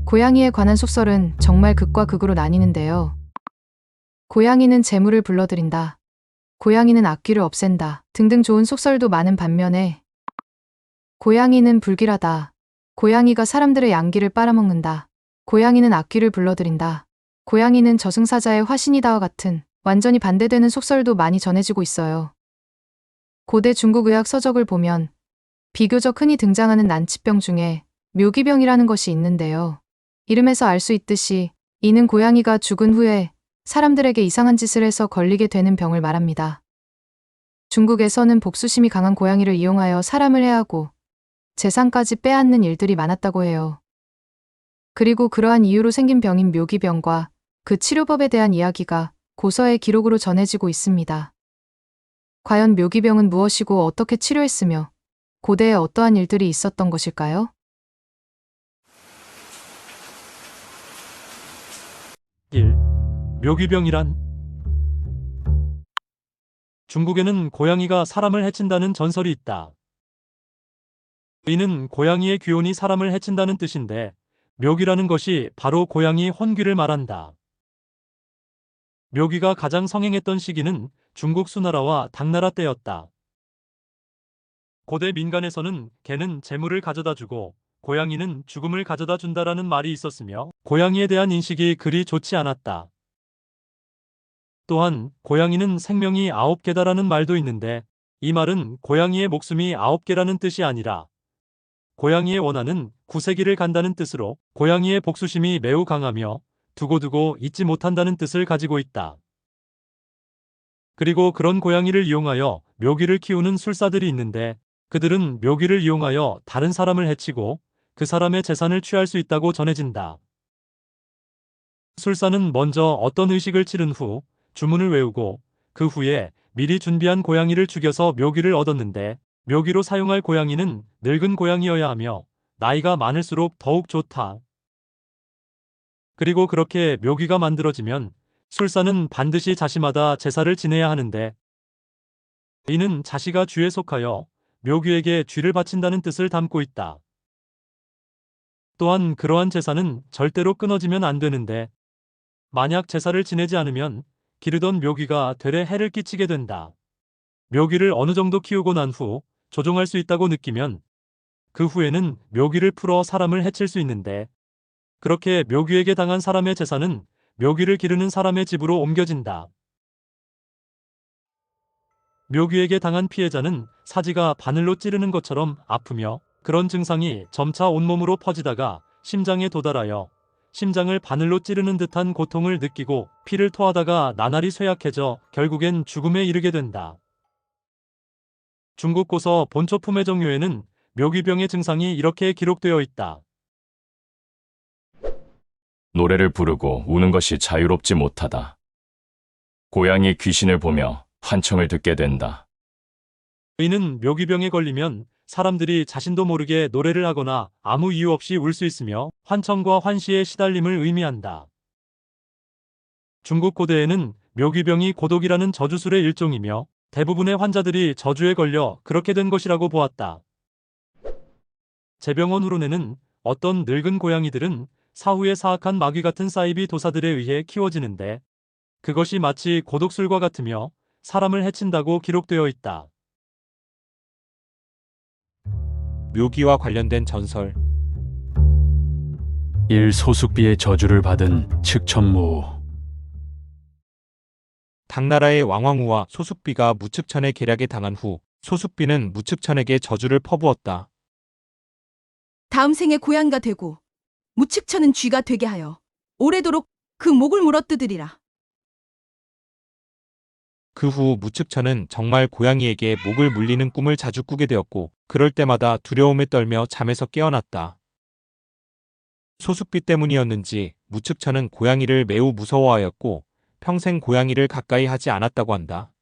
고양이에 관한 속설은 정말 극과 극으로 나뉘는데요. 고양이는 재물을 불러들인다. 고양이는 악귀를 없앤다. 등등 좋은 속설도 많은 반면에 고양이는 불길하다. 고양이가 사람들의 양기를 빨아먹는다. 고양이는 악귀를 불러들인다. 고양이는 저승사자의 화신이다와 같은 완전히 반대되는 속설도 많이 전해지고 있어요. 고대 중국 의학 서적을 보면 비교적 흔히 등장하는 난치병 중에 묘기병이라는 것이 있는데요. 이름에서 알 수 있듯이 이는 고양이가 죽은 후에 사람들에게 이상한 짓을 해서 걸리게 되는 병을 말합니다. 중국에서는 복수심이 강한 고양이를 이용하여 사람을 해하고 재산까지 빼앗는 일들이 많았다고 해요. 그리고 그러한 이유로 생긴 병인 묘기병과 그 치료법에 대한 이야기가 고서의 기록으로 전해지고 있습니다. 과연 묘기병은 무엇이고 어떻게 치료했으며 고대에 어떠한 일들이 있었던 것일까요? 1. 묘기병이란 중국에는 고양이가 사람을 해친다는 전설이 있다. 이는 고양이의 귀혼이 사람을 해친다는 뜻인데 묘기라는 것이 바로 고양이 혼귀를 말한다. 묘기가 가장 성행했던 시기는 중국 수나라와 당나라 때였다. 고대 민간에서는 개는 재물을 가져다 주고 고양이는 죽음을 가져다 준다라는 말이 있었으며 고양이에 대한 인식이 그리 좋지 않았다. 또한 고양이는 생명이 9개다라는 말도 있는데 이 말은 고양이의 목숨이 9개라는 뜻이 아니라 고양이의 원하는 구세기를 간다는 뜻으로 고양이의 복수심이 매우 강하며 두고두고 잊지 못한다는 뜻을 가지고 있다. 그리고 그런 고양이를 이용하여 묘기를 키우는 술사들이 있는데 그들은 묘기를 이용하여 다른 사람을 해치고 그 사람의 재산을 취할 수 있다고 전해진다. 술사는 먼저 어떤 의식을 치른 후 주문을 외우고 그 후에 미리 준비한 고양이를 죽여서 묘기를 얻었는데 묘기로 사용할 고양이는 늙은 고양이여야 하며 나이가 많을수록 더욱 좋다. 그리고 그렇게 묘기가 만들어지면 술사는 반드시 자시마다 제사를 지내야 하는데 이는 자시가 쥐에 속하여 묘귀에게 쥐를 바친다는 뜻을 담고 있다. 또한 그러한 제사는 절대로 끊어지면 안 되는데 만약 제사를 지내지 않으면 기르던 묘귀가 되레 해를 끼치게 된다. 묘귀를 어느 정도 키우고 난 후 조종할 수 있다고 느끼면 그 후에는 묘귀를 풀어 사람을 해칠 수 있는데 그렇게 묘귀에게 당한 사람의 재산은 묘귀를 기르는 사람의 집으로 옮겨진다. 묘귀에게 당한 피해자는 사지가 바늘로 찌르는 것처럼 아프며 그런 증상이 점차 온몸으로 퍼지다가 심장에 도달하여 심장을 바늘로 찌르는 듯한 고통을 느끼고 피를 토하다가 나날이 쇠약해져 결국엔 죽음에 이르게 된다. 중국 고서 본초품의 정료에는 묘기병의 증상이 이렇게 기록되어 있다. 노래를 부르고 우는 것이 자유롭지 못하다. 고양이 귀신을 보며 환청을 듣게 된다. 이는 묘기병에 걸리면 사람들이 자신도 모르게 노래를 하거나 아무 이유 없이 울 수 있으며 환청과 환시에 시달림을 의미한다. 중국 고대에는 묘기병이 고독이라는 저주술의 일종이며 대부분의 환자들이 저주에 걸려 그렇게 된 것이라고 보았다. 제병원 후론에는 어떤 늙은 고양이들은 사후에 사악한 마귀 같은 사이비 도사들에 의해 키워지는데 그것이 마치 고독술과 같으며 사람을 해친다고 기록되어 있다. 묘기와 관련된 전설. 1. 소숙비의 저주를 받은 측천무. 당나라의 왕왕후와 소숙비가 무측천의 계략에 당한 후 소숙비는 무측천에게 저주를 퍼부었다. 다음 생에 고양이가 되고 무측천은 쥐가 되게 하여 오래도록 그 목을 물어뜯으리라. 그 후 무측천은 정말 고양이에게 목을 물리는 꿈을 자주 꾸게 되었고 그럴 때마다 두려움에 떨며 잠에서 깨어났다. 소숙비 때문이었는지 무측천은 고양이를 매우 무서워하였고 평생 고양이를 가까이 하지 않았다고 한다.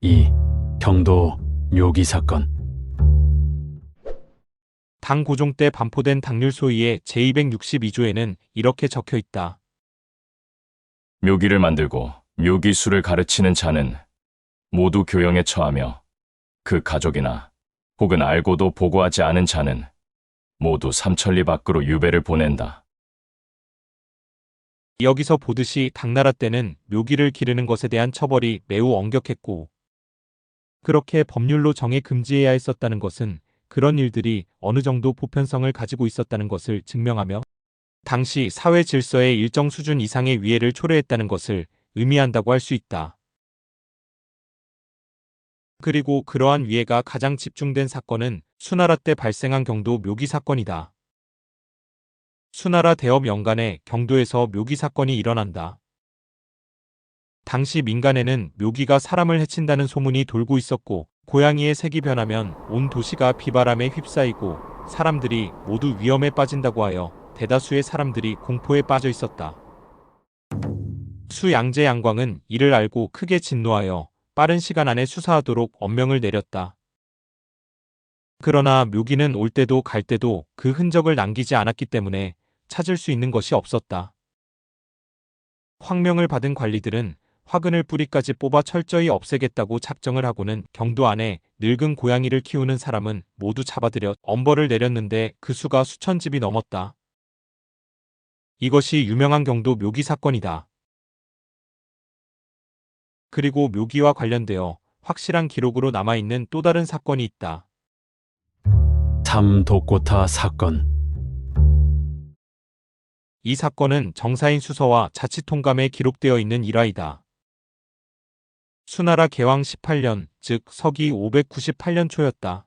2. 경도 묘기 사건. 당 고종 때 반포된 당률소위의 제262조에는 이렇게 적혀 있다. 묘기를 만들고 묘기술을 가르치는 자는 모두 교영에 처하며 그 가족이나 혹은 알고도 보고하지 않은 자는 모두 삼천리 밖으로 유배를 보낸다. 여기서 보듯이 당나라 때는 묘기를 기르는 것에 대한 처벌이 매우 엄격했고, 그렇게 법률로 정해 금지해야 했었다는 것은 그런 일들이 어느 정도 보편성을 가지고 있었다는 것을 증명하며 당시 사회 질서의 일정 수준 이상의 위해를 초래했다는 것을 의미한다고 할 수 있다. 그리고 그러한 위해가 가장 집중된 사건은 수나라 때 발생한 경도 묘기 사건이다. 수나라 대업 연간에 경도에서 묘기 사건이 일어난다. 당시 민간에는 묘기가 사람을 해친다는 소문이 돌고 있었고, 고양이의 색이 변하면 온 도시가 비바람에 휩싸이고 사람들이 모두 위험에 빠진다고 하여 대다수의 사람들이 공포에 빠져 있었다. 수양제 양광은 이를 알고 크게 진노하여 빠른 시간 안에 수사하도록 엄명을 내렸다. 그러나 묘기는 올 때도 갈 때도 그 흔적을 남기지 않았기 때문에 찾을 수 있는 것이 없었다. 황명을 받은 관리들은 화근을 뿌리까지 뽑아 철저히 없애겠다고 작정을 하고는 경도 안에 늙은 고양이를 키우는 사람은 모두 잡아들여 엄벌을 내렸는데 그 수가 수천 집이 넘었다. 이것이 유명한 경도 묘기 사건이다. 그리고 묘기와 관련되어 확실한 기록으로 남아있는 또 다른 사건이 있다. 삼독고타 사건. 이 사건은 정사인 수서와 자치통감에 기록되어 있는 일화이다. 수나라 개왕 18년, 즉 서기 598년 초였다.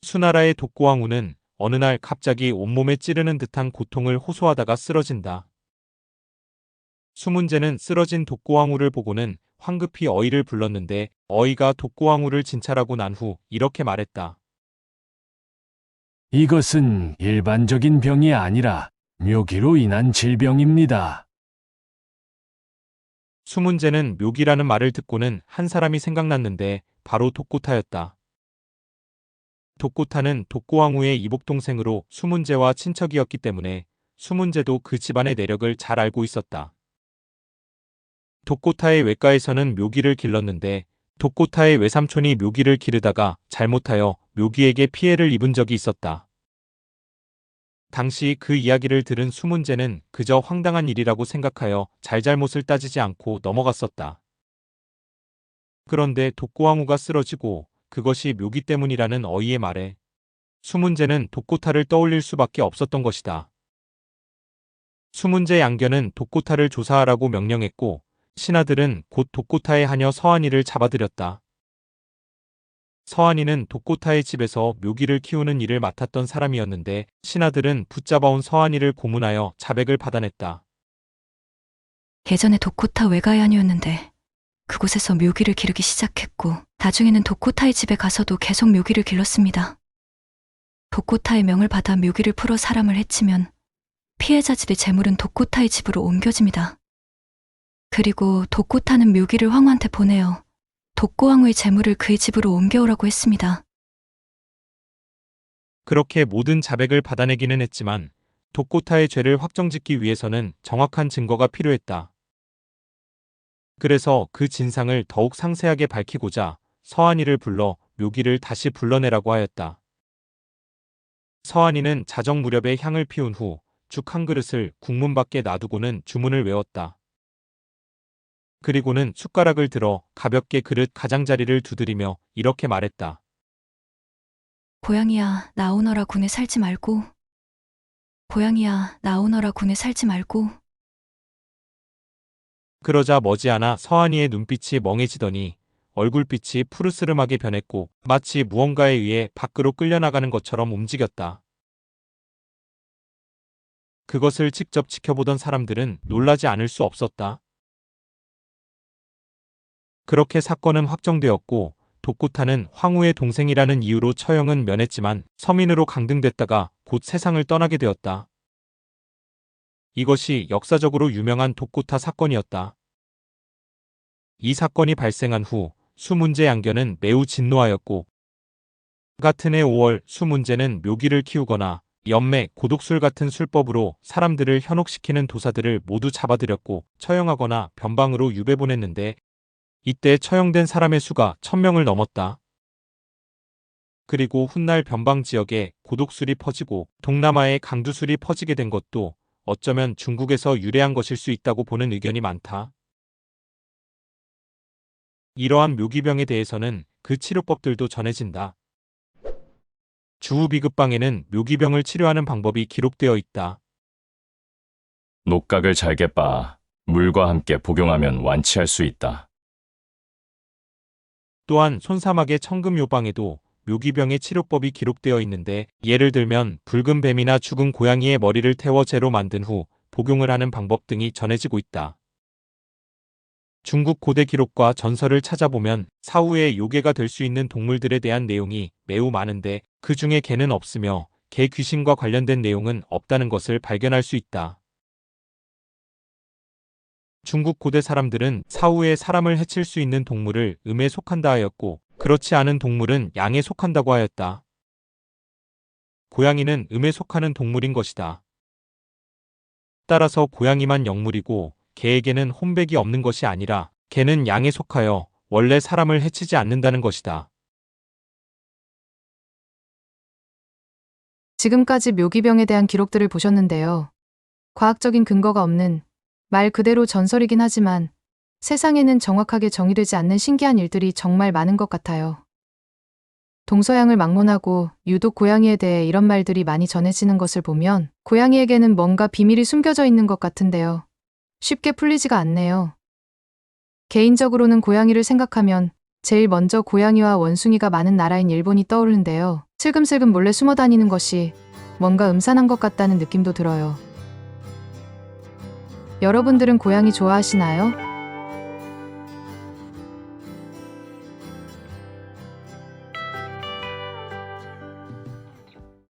수나라의 독고왕후는 어느 날 갑자기 온몸에 찌르는 듯한 고통을 호소하다가 쓰러진다. 수문제는 쓰러진 독고왕후를 보고는 황급히 어이를 불렀는데 어이가 독고왕후를 진찰하고 난 후 이렇게 말했다. 이것은 일반적인 병이 아니라 묘기로 인한 질병입니다. 수문제는 묘기라는 말을 듣고는 한 사람이 생각났는데 바로 독고타였다. 독고타는 독고왕후의 이복동생으로 수문제와 친척이었기 때문에 수문제도 그 집안의 내력을 잘 알고 있었다. 독고타의 외가에서는 묘기를 길렀는데 독고타의 외삼촌이 묘기를 기르다가 잘못하여 묘기에게 피해를 입은 적이 있었다. 당시 그 이야기를 들은 수문제는 그저 황당한 일이라고 생각하여 잘잘못을 따지지 않고 넘어갔었다. 그런데 독고왕후가 쓰러지고 그것이 묘기 때문이라는 어이의 말에 수문제는 독고타를 떠올릴 수밖에 없었던 것이다. 수문제 양견은 독고타를 조사하라고 명령했고 신하들은 곧 독고타의 하녀 서한이를 잡아들였다. 서한이는 독고타의 집에서 묘기를 키우는 일을 맡았던 사람이었는데 신하들은 붙잡아온 서한이를 고문하여 자백을 받아냈다. 예전에 독고타 외가의 아니었는데 그곳에서 묘기를 기르기 시작했고 나중에는 독고타의 집에 가서도 계속 묘기를 길렀습니다. 독고타의 명을 받아 묘기를 풀어 사람을 해치면 피해자 집의 재물은 독고타의 집으로 옮겨집니다. 그리고 독고타는 묘기를 황후한테 보내어 독고왕후의 재물을 그의 집으로 옮겨오라고 했습니다. 그렇게 모든 자백을 받아내기는 했지만 독고타의 죄를 확정짓기 위해서는 정확한 증거가 필요했다. 그래서 그 진상을 더욱 상세하게 밝히고자 서한이를 불러 묘기를 다시 불러내라고 하였다. 서한이는 자정 무렵에 향을 피운 후 죽 한 그릇을 국문 밖에 놔두고는 주문을 외웠다. 그리고는 숟가락을 들어 가볍게 그릇 가장자리를 두드리며 이렇게 말했다. 고양이야, 나오너라 군에 살지 말고. 고양이야, 나오너라 군에 살지 말고. 그러자 머지않아 서한이의 눈빛이 멍해지더니 얼굴빛이 푸르스름하게 변했고 마치 무언가에 의해 밖으로 끌려나가는 것처럼 움직였다. 그것을 직접 지켜보던 사람들은 놀라지 않을 수 없었다. 그렇게 사건은 확정되었고 독고타는 황후의 동생이라는 이유로 처형은 면했지만 서민으로 강등됐다가 곧 세상을 떠나게 되었다. 이것이 역사적으로 유명한 독고타 사건이었다. 이 사건이 발생한 후 수문제 양견은 매우 진노하였고 같은 해 5월 수문제는 묘기를 키우거나 연매, 고독술 같은 술법으로 사람들을 현혹시키는 도사들을 모두 잡아들였고 처형하거나 변방으로 유배 보냈는데 이때 처형된 사람의 수가 1000명을 넘었다. 그리고 훗날 변방 지역에 고독술이 퍼지고 동남아에 강두술이 퍼지게 된 것도 어쩌면 중국에서 유래한 것일 수 있다고 보는 의견이 많다. 이러한 묘기병에 대해서는 그 치료법들도 전해진다. 주우비급방에는 묘기병을 치료하는 방법이 기록되어 있다. 녹각을 잘게 빻아 물과 함께 복용하면 완치할 수 있다. 또한 손사막의 청금요방에도 묘기병의 치료법이 기록되어 있는데 예를 들면 붉은 뱀이나 죽은 고양이의 머리를 태워 재로 만든 후 복용을 하는 방법 등이 전해지고 있다. 중국 고대 기록과 전설을 찾아보면 사후에 요괴가 될 수 있는 동물들에 대한 내용이 매우 많은데 그 중에 개는 없으며 개 귀신과 관련된 내용은 없다는 것을 발견할 수 있다. 중국 고대 사람들은 사후에 사람을 해칠 수 있는 동물을 음에 속한다 하였고 그렇지 않은 동물은 양에 속한다고 하였다. 고양이는 음에 속하는 동물인 것이다. 따라서 고양이만 영물이고 개에게는 혼백이 없는 것이 아니라 개는 양에 속하여 원래 사람을 해치지 않는다는 것이다. 지금까지 묘기병에 대한 기록들을 보셨는데요. 과학적인 근거가 없는 말 그대로 전설이긴 하지만 세상에는 정확하게 정의되지 않는 신기한 일들이 정말 많은 것 같아요. 동서양을 막론하고 유독 고양이에 대해 이런 말들이 많이 전해지는 것을 보면 고양이에게는 뭔가 비밀이 숨겨져 있는 것 같은데요. 쉽게 풀리지가 않네요. 개인적으로는 고양이를 생각하면 제일 먼저 고양이와 원숭이가 많은 나라인 일본이 떠오르는데요. 슬금슬금 몰래 숨어 다니는 것이 뭔가 음산한 것 같다는 느낌도 들어요. 여러분들은 고양이 좋아하시나요?